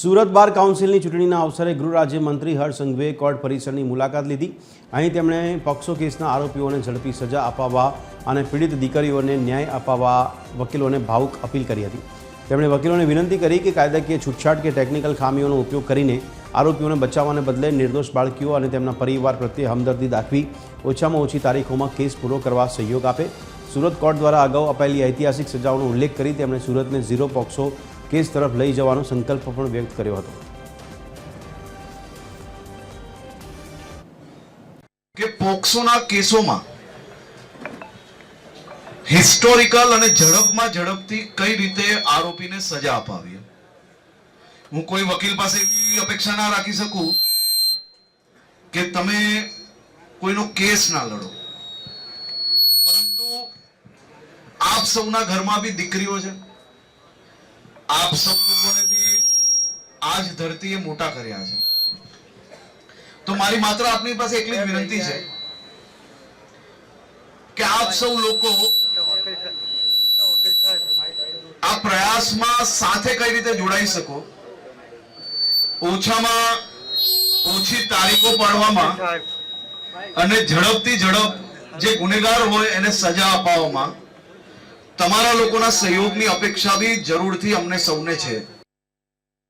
સુરત બાર કાઉન્સિલની ચૂંટણીના અવસરે ગૃહ રાજ્યમંત્રી હર્ષ સંઘવીએ કોર્ટ પરિસરની મુલાકાત લીધી। અહીં તેમણે પોક્સો કેસના આરોપીઓને ઝડપી સજા અપાવવા અને પીડિત દીકરીઓને ન્યાય અપાવવા વકીલોને ભાવુક અપીલ કરી હતી। તેમણે વકીલોને વિનંતી કરી કે કાયદાકીય છૂટછાટ કે ટેકનિકલ ખામીઓનો ઉપયોગ કરીને આરોપીઓને બચાવવાને બદલે નિર્દોષ બાળકીઓ અને તેમના પરિવાર પ્રત્યે હમદર્દી દાખવી ઓછામાં ઓછી તારીખોમાં કેસ પૂરો કરવા સહયોગ આપે। સુરત કોર્ટ દ્વારા અગાઉ અપાયેલી ઐતિહાસિક સજાઓનો ઉલ્લેખ કરી તેમણે સુરતને ઝીરો પોક્સો કેસ तरफ લઈ જવાનો સંકલ્પ પણ વ્યક્ત કર્યો હતો। કે પોક્સોના કેસોમાં હિસ્ટોરિકલ અને ઝડપથી કઈ રીતે આરોપીને સજા અપાવી। હું કોઈ વકીલ પાસે એવી અપેક્ષા ના રાખી શકું કે તમે કોઈનો કેસ ના લડો, પરંતુ આપ સૌના ઘરમાં બી દીકરીઓ છે, आप सब लोगों ने भी आज धरती ये मोटा કર્યા છે। તો મારી માત્ર આપની પાસે એકલી જ વિનંતી છે કે આપ સૌ લોકો આ પ્રયાસમાં સાથે કઈ રીતે જોડાઈ શકો, ઓછામાં ઓછી તારીખો પાડવામાં અને ઝડપથી ઝડપ જે ગુનેગાર હોય એને સજા અપાવવામાં તમારા લોકોના સહયોગની અપેક્ષા બી જરૂરથી અમને સૌને છે।